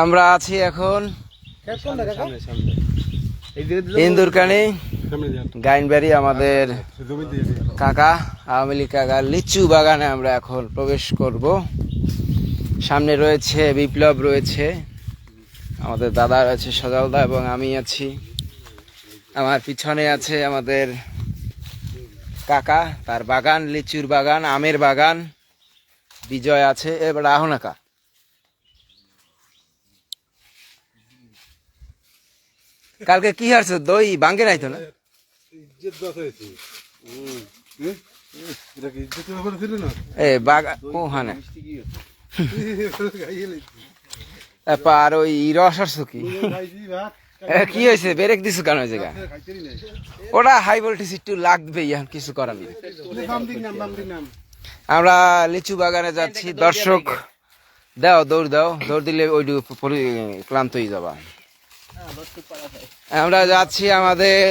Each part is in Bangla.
আমরা আছি এখন ইন্দুরকানি গাইনবাড়ি। আমাদের কাকা আওয়ামী লীগ কাকার লিচু বাগানে আমরা এখন প্রবেশ করব। সামনে রয়েছে বিপ্লব, রয়েছে আমাদের দাদা, রয়েছে সজালদা এবং আমি আছি। আমার পিছনে আছে আমাদের কাকা, তার বাগান, লিচুর বাগান, আমের বাগান। বিজয় আছে। এবার আহনাকা কালকে কি হারছো? দই ভাঙ্গে নাই তো না? বাগান আর ওই রস আসছো কি কি হয়েছে? ব্রেক দিছো কেন ওই জায়গা? ওটা হাই ভোল্টেজ একটু লাগবে, এখন কিছু করার নেই। আমরা লিচু বাগানে যাচ্ছি। দর্শক দাও, দৌড় দাও, দৌড় দিলে ওই ক্লান্ত হয়ে যাবা। আমরা যাচ্ছি আমাদের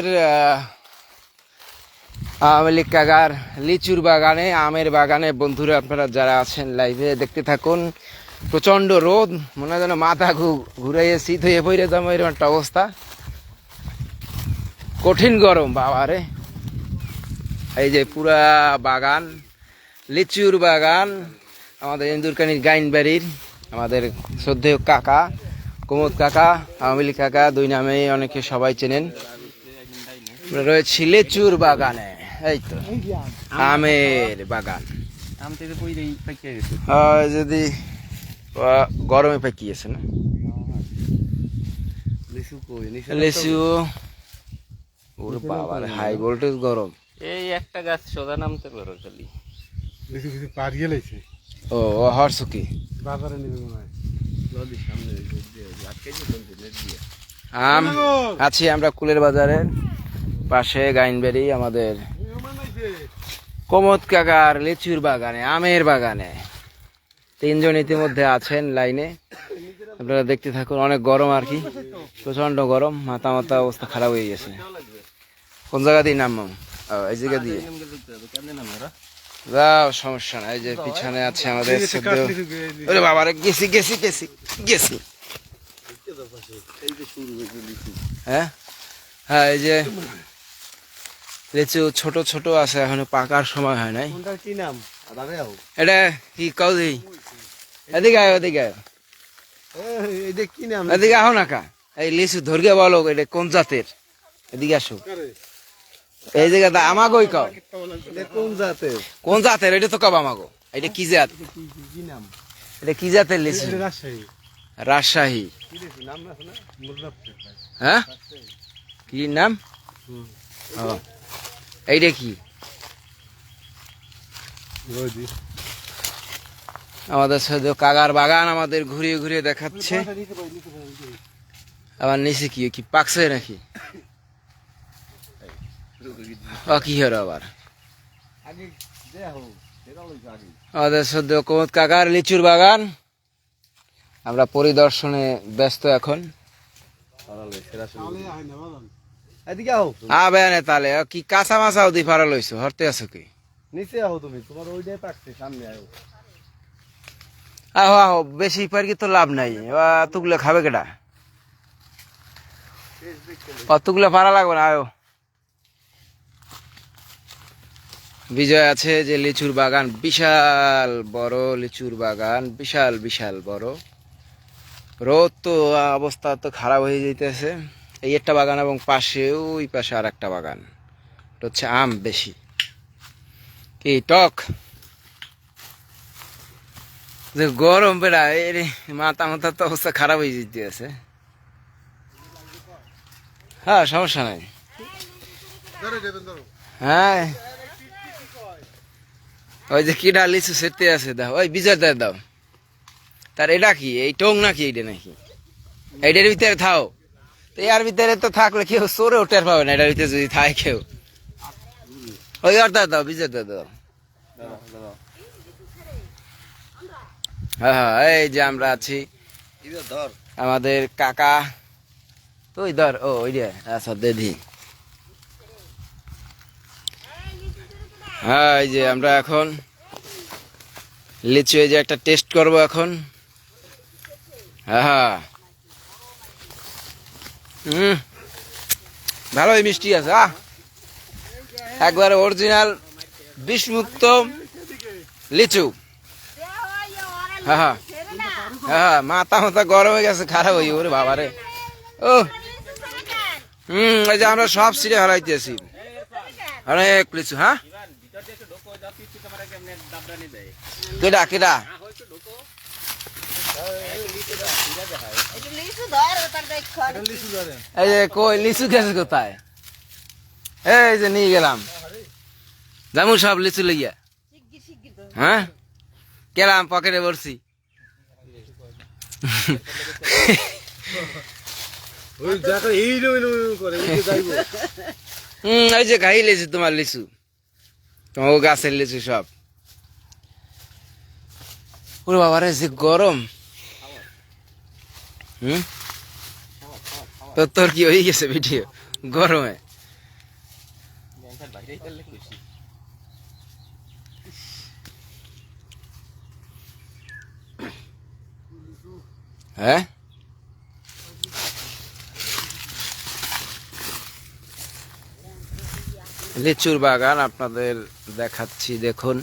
আওয়ামী লীগ কাকার লিচুর বাগানে, আমের বাগানে। বন্ধুরা আপনারা যারা আছেন লাইভে দেখতে থাকুন। প্রচন্ড রোদ, মনে হয় যেন মাথা ঘুরাইয়ে শীত হয়ে পড়ে যাবো, এরকম একটা অবস্থা। কঠিন গরম বাবারে। এই যে পুরা বাগান, লিচুর বাগান, আমাদের ইন্দুরকানির গাইনবাড়ির আমাদের শ্রদ্ধেয় কাকা কুমুদ কাকা, আওয়ামী লীগ কাকা, দুই নামেই অনেকে সবাই চেনেন। রয়েছে লিচুর বাগানে। এই তো আমের বাগান। যদি গরমে পাকিয়েছে না লিচু, ওরে বাবার হাই ভোল্টেজ গরম। এই একটা গাছ সোজা নামতে পারো খালি। ও হরসুকি আম আছি আমরা কুলের বাজারের পাশে গাইনবাড়ি, আমাদের কুমুদ কাকার লিচুর বাগানে, আমের বাগানে। তিনজন ইতিমধ্যে আছেন লাইনে, আপনারা দেখতে থাকুন। অনেক গরম আর কি, প্রচন্ড গরম, মাথা অবস্থা খারাপ হয়ে গেছে। কোন জায়গা দিয়ে নামলাম? এই জায়গা দিয়ে যাও, সমস্যা নাই। এই যে পিছনে আছে আমাদের বাবারে, গেছি গেছি গেছি গেছি। হ্যাঁ হ্যাঁ, এই যে লিচু ছোট ছোট আছে, এখনো পাকার সময় হয় নাই। এটা কি কৌদি? এদিকে আয়, ওদিকে আয়, এদিকে আহ না কা। এই লিচু ধরিয়ে বলো এটা কোন জাতের? এদিকে আসো। এই জায়গাটা আমাগোই কও কোন জাতের, এটা তো কব আমাগো। এটা কি জাত? এটা কি জাতের লিচু? রাজশাহী। হ্যাঁ, কি নাম? এইটা কি? আমাদের সাথে কাকার বাগান আমাদের ঘুরিয়ে ঘুরিয়ে দেখাচ্ছে। আবার নিচে কি কি পাকছে নাকি? কি হলো আবার? আমাদের সদ্য কুমুদ কাকার লিচুর বাগান আমরা পরিদর্শনে ব্যস্ত এখন। তাহলে কি কাঁচা মাছাও দি ফারা লইছো? হরতে আছো কি? আহো আহো, বেশি পার কি তো লাভ নাই। অতগুলো খাবে কেটা? অতগুলো পারা লাগবে না। আয়ো। বিজয় আছে যে লিচুর বাগান, বিশাল বড় লিচুর বাগান, বিশাল বিশাল বড়। রোদ তো অবস্থা তো খারাপ হয়ে যাইতেছে। এই একটা বাগান এবং পাশে ওই পাশে আর একটা বাগান, হচ্ছে আম বেশি। কি টক যে গরম বেড়া, মাথা মাথা তো অবস্থা খারাপ হয়ে যেতেছে। হ্যাঁ, সমস্যা নাই। হ্যাঁ, ওই যে কিডা লিচু সেরতে আছে, দাও ওই বিজয় দাও। তার এটা কি, এই টং নাকি? এইটা নাকি? এইটার ভিতরে থাও তো, এর ভিতরে তো থাকলে কেউ চোরে টের পাবে না। এটার ভিতরে যদি থাকে কেউ, ওই অর্থাৎ দাও, বিজয় দাও। হ্যাঁ হ্যাঁ, এই যে আমরা আছি, আমাদের কাকা তো ওই ধর। ও ওই রে, আচ্ছা দিদি। হ্যাঁ, এই যে আমরা এখন লিচু, এই যে একটা টেস্ট করব এখন। হ্যাঁ ভালোই মিষ্টি আছে একবারে অরিজিনাল বিষমুক্ত লিচু। হ্যাঁ হ্যাঁ মাথা মাথা গরম হয়ে গেছে, খারাপ হয়ে ওরে বাবারে। ও এই যে আমরা সব সিঁড়ে হারাইতেছি অনেক লিচু। হ্যাঁ কেডা কেডা এই যে কই লিচু গেছে কোথায়? এই যে নিয়ে গেলাম যেমন সব লিচু লইয়া। হ্যাঁ গেলাম পকেটে ভরছি। এই যে খাই লিচু, তোমার লিচু, তোমার গাছের লিচু সব। ওরে বাবারে যে গরম। তোর কি হয়ে গেছে ভিডিও গরমে? হ্যাঁ লিচুর বাগান আপনাদের দেখাচ্ছি, দেখুন।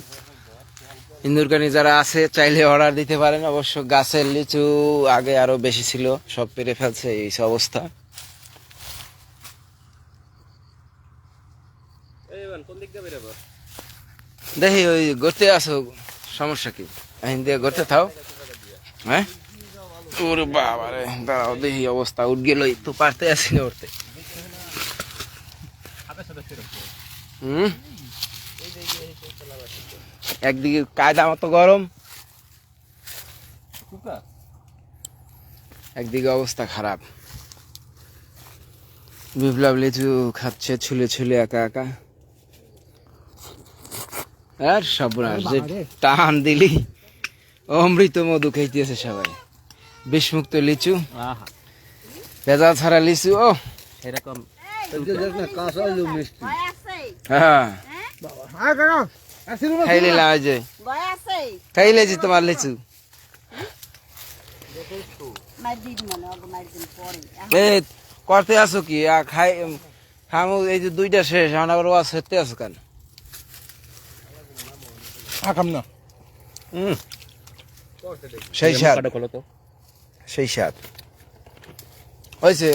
ইন্দুরকানি যারা আছে চাইলে অর্ডার দিতে পারেন। অবশ্য গাছের লিচু আগে আরো বেশি ছিল, সব পেরে ফেলছে, এই অবস্থা। দেখি ওই গড়তে আসো, সমস্যা কি? এখন দিয়ে গড়তে থাও। হ্যাঁ ওর বাবারে দাঁড়াও দেখি, অবস্থা উঠ গেল তো, পারতে আসি না উঠতে। একদিকে কায়দা মতো গরম, একদিকে অবস্থা খারাপ। বিপ্লব লিচু খাচ্ছে ছুলে ছুলে একা একা। আর সর্বনাশ, যে টান দিলি অমৃত মধু খাইতেছে সবাই। বিষমুক্ত লিচু, ভেজাল ছাড়া লিচু। ও এরকম খাই নিলাম, এই যে খাই লেছি তোমার লিচু। করতে আসো কি খাই খামু? এই যে দুইটা শেষ, এখন আবার ওয়াজ হতে আসো কেন? খাম না, সেই স্বাদ, সেই স্বাদ হয়েছে।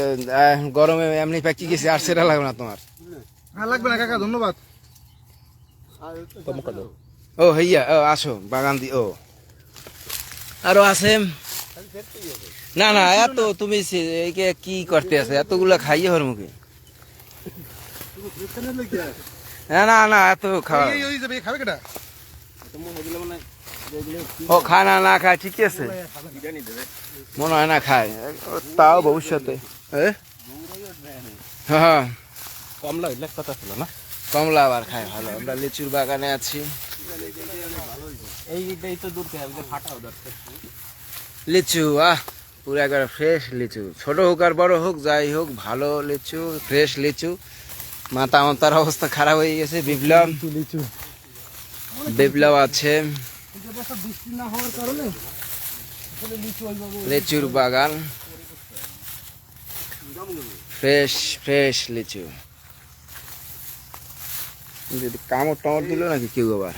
গরমে এমনি প্যাকি গেছি, আর সেটা লাগবে না তোমার। লাগবে না কাকা, ধন্যবাদ। ও হইয়া ও আসো বাগান দি। ও আরো আছে না? না এত তুমি কি করতে আছে? এতগুলা খাইয়ে হর মুখে? না না না এত খাওয়া ও খায় না, না খায় ঠিক আছে, মনে হয় না খায়, তাও ভবিষ্যতে। হ্যাঁ কমলা কথা ছিল না, কমলা আবার খায় ভালো। আমরা লিচুর বাগানে আছি। লিচু পুরো একবার ফ্রেশ লিচু, ছোট হোক আর বড় হোক, যাই হোক ভালো লিচু, ফ্রেশ লিচু। মাথা মাতার অবস্থা খারাপ হয়ে গেছে। বিপ্লব বিপ্লব আছে, লিচুর বাগান, ফ্রেশ ফ্রেশ লিচু। যদি কামড় টামড় দিল নাকি কেউ আবার,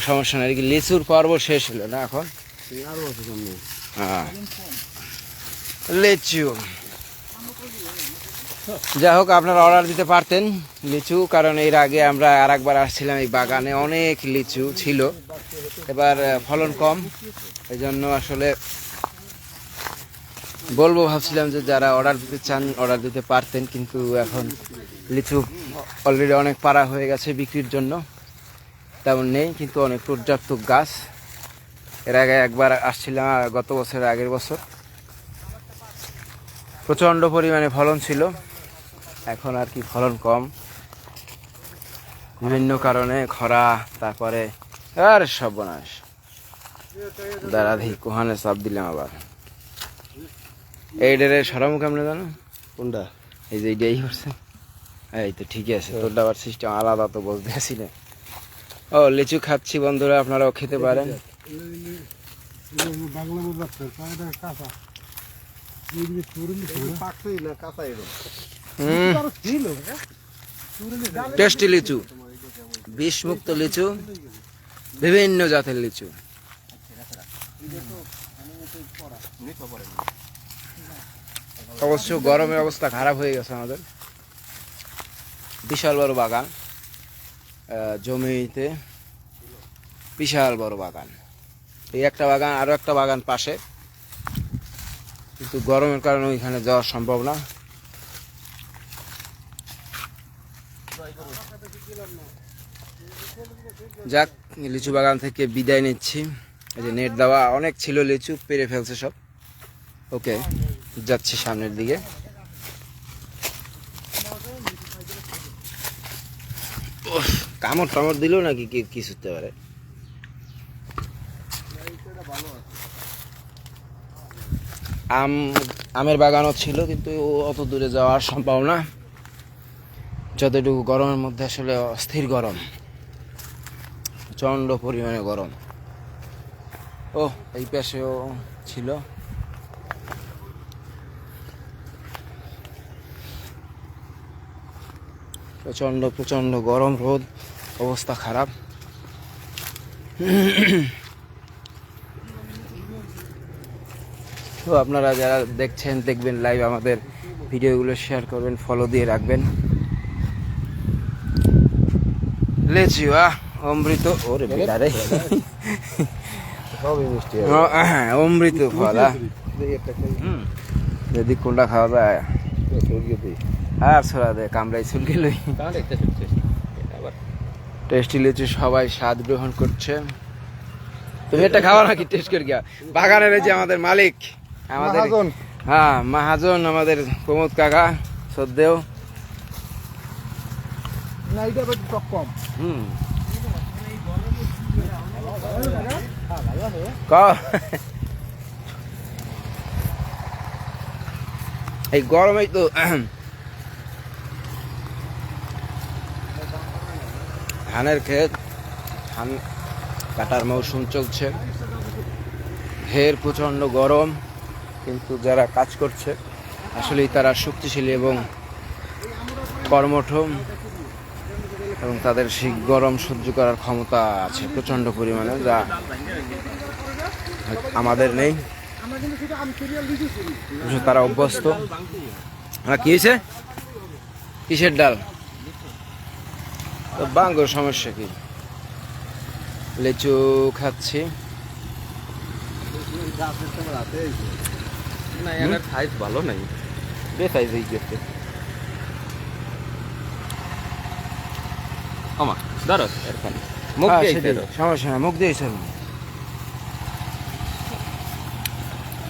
সমস্যা নাই। লিচুর পর্ব শেষ হলো না এখন? হ্যাঁ লিচু, যাই হোক আপনারা অর্ডার দিতে পারতেন লিচু, কারণ এর আগে আমরা আর একবার আসছিলাম, এই বাগানে অনেক লিচু ছিল, এবার ফলন কম, এই জন্য আসলে বলবো ভাবছিলাম যে যারা অর্ডার দিতে চান অর্ডার দিতে পারতেন, কিন্তু এখন লিচু অলরেডি অনেক পাড়া হয়ে গেছে, বিক্রির জন্য তেমন নেই, কিন্তু অনেক পর্যাপ্ত গাছ। এর আগে একবার আসছিলাম গত বছর, আগের বছর প্রচণ্ড পরিমাণে ফলন ছিল, এখন আর কি ফলন কম, বিভিন্ন কারণে, খরা, তারপরে আর সর্বনাশ। দাঁড়াধি কোহানে চাপ দিলাম আবার। এই ডেরে সরামুখ আপনি জানো কোনটা? এই যে এইটাই করছে, এই তো ঠিকই আছে। তোরটা আবার সিস্টেম আলাদা, তো বলতে আসি না। ও লিচু খাচ্ছি বন্ধুরা, আপনারাও খেতে পারেন। টেস্টি লিচু, বিষমুক্ত লিচু, বিভিন্ন জাতের লিচু। অবশ্য গরমের অবস্থা খারাপ হয়ে গেছে আমাদের। বিশাল বড় বাগান, জমিতে বিশাল বড় বাগান। এই একটা বাগান, আরো একটা বাগান পাশে, কিন্তু গরমের কারণে ওইখানে যাওয়া সম্ভব না। যাক, লিচু বাগান থেকে বিদায় নিচ্ছি। এই যে নেট দেওয়া অনেক ছিল, লিচু পেরে ফেলছে সব। ওকে, যাচ্ছি সামনের দিকে। কামড় টামড় দিল নাকি কিছু হতে পারে। আমের বাগানও ছিল, কিন্তু অত দূরে যাওয়ার সম্ভব না। যতটুকু গরমের মধ্যে আসলে অস্থির গরম, প্রচণ্ড পরিমাণে গরম। ও, এই পাশেও ছিল। প্রচণ্ড প্রচণ্ড গরম, রোদ, অবস্থা খারাপ। তো আপনারা যারা দেখবেন লাইভ, আমাদের ভিডিওগুলো শেয়ার করবেন, ফলো দিয়ে রাখবেন। লেচু অমৃত, ওরে বেটারে, অমৃত ফল। যদি কোনটা খাওয়া যায় আর ছোড়া দেয়, কামড়াই চুলকে লই। টেস্টি লিচু সবাই স্বাদ গ্রহণ করছে। তুমি এটা খাওয়া নাকি টেস্ট করে গিয়া? বাগানের যে আমাদের মালিক, আমাদের হ্যাঁ মহাজন, আমাদের প্রমোদ কাকা সদ্দেও। এই গরমেই তো ধানের ক্ষেত, ধান কাটার মৌসুম চলছে, ঢের প্রচণ্ড গরম, কিন্তু যারা কাজ করছে আসলেই তারা শক্তিশালী এবং কর্মঠ, এবং তাদের সেই গরম সহ্য করার ক্ষমতা আছে প্রচণ্ড পরিমাণে, যা আমাদের নেই। তারা অভ্যস্ত। কি হয়েছে? কিসের ডাল? বাঙ্গো, সমস্যা কি? লিচু খাচ্ছি। না, এর সাইজ ভালো নাই, বেসাইজ হয়ে গেছে। আমা ধরো এরখানে মুখ দিয়ে, সমস্যা না, মুখ দিয়ে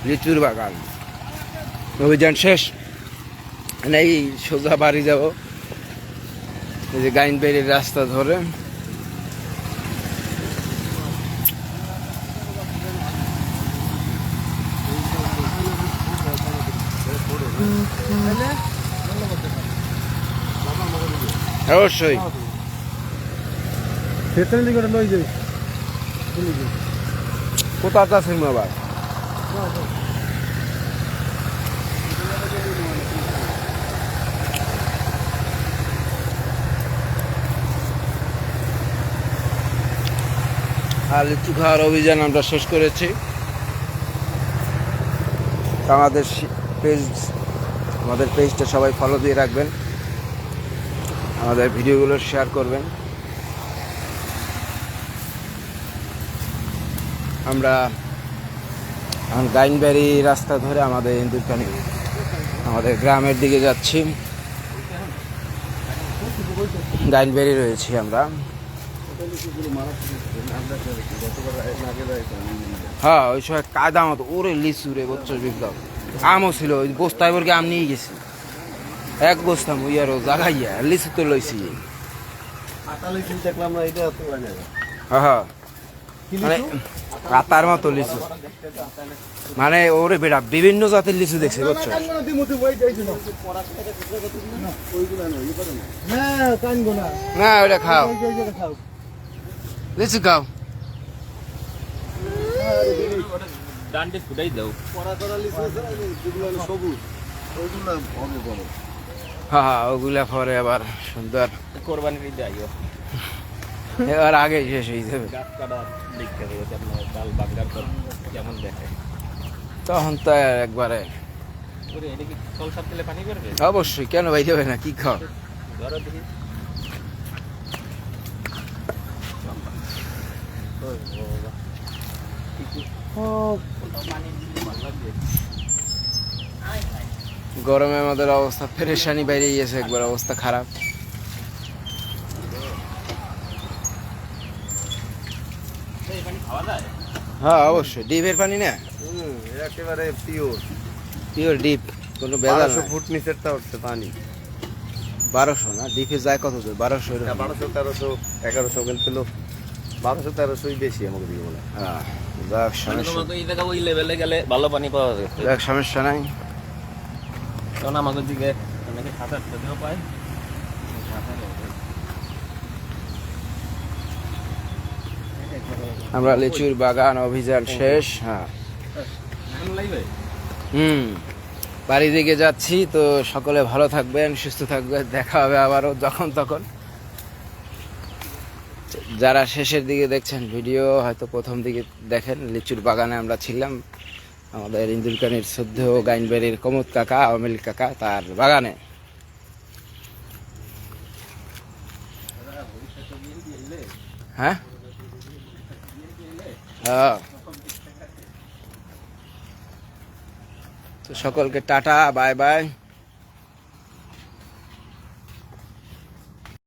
লিচুর বাগান। অভিযান শেষ, এই সোজা বাড়ি যাব। এই যে গাইনবাড়ির রাস্তা ধরে অবশ্যই কোথাও আছে আবার। আর লিচু খাওয়ার অভিযান আমরা শেষ করেছি। আমাদের পেজটা সবাই ফলো দিয়ে রাখবেন, আমাদের ভিডিওগুলো শেয়ার করবেন। আমরা এখন গাইনবাড়ি রাস্তা ধরে আমাদের ইন্দুরকানি, আমাদের গ্রামের দিকে যাচ্ছি। গাইনবাড়ি রয়েছি আমরা। হ্যাঁ, ওই সময় কাদা মতো ওরে লিচু রে, বছর বিপ্লব আমও ছিল, ওই বস্তায় বর্গে আম নিয়ে গেছি, এক বস্তা মুইয়ারও জাগাইয়া লিচু তো লইছি। হ্যাঁ, মানে আতার মতো লিচু, মানে ওরে বেটা বিভিন্ন জাতের লিচু দেখছি, বুঝছো? না, ওটা খাও, লিচু খাও। ডান্ডে ফুটাই দাও। হ্যাঁ হ্যাঁ, ওগুলা পরে আবার সুন্দর কোরবানির ঈদে আইও। এবার আগে শেষ হয়ে যাবে, গাছ কাটা দেখতে হবে আপনার ডাল বাঙ্গার পর কেমন দেখে। তখন তো একবারে ওরে এটা কি কল সাপ দিলে পানি করবে? অবশ্যই, কেন ভাই যাবে না, কি খাও। ধরো দেখি। গরমে আমাদের অবস্থা পেরেশানি বাইরে গিয়েছে, একবার অবস্থা খারাপ। এই পানি খাওয়া যায়? হ্যাঁ অবশ্যই, ডিপের পানি না, একেবারে পিওর। পিওর ডিপ, কোনো ভেজাল 1200 নাই। ফুট নিচেরটা উঠছে পানি। 1200 না, ডিপে যায় কত দূর, 1200 এরকম। 1200 1300 1100 কিন্তু 1200 1300 বেশি আমাকে দিয়ে বলে। হ্যাঁ, যাক মানে সমস্যা, তোমাকে এই জায়গা ওই লেভেলে গেলে ভালো পানি পাওয়া যায়। যাক সমস্যা নাই। কারণ আমাদের দিকে অনেকে 7-8 পায়। আমরা লিচুর বাগান অভিযান শেষ। হ্যাঁ, বাড়ি দিকে যাচ্ছি, তো সকলে ভালো থাকবেন, সুস্থ থাকবেন, দেখা হবে আবারও যখন তখন। যারা শেষের দিকে দেখছেন ভিডিও, হয়তো প্রথম দিকে দেখেন, লিচুর বাগানে আমরা ছিলাম, আমাদের ইন্দুরকানির শ্রদ্ধ গাইনবাড়ির কমত কাকা, আওয়ামী লীগ কাকা, তার বাগানে। হ্যাঁ হ্যাঁ, তো সকলকে টাটা, বাই বাই।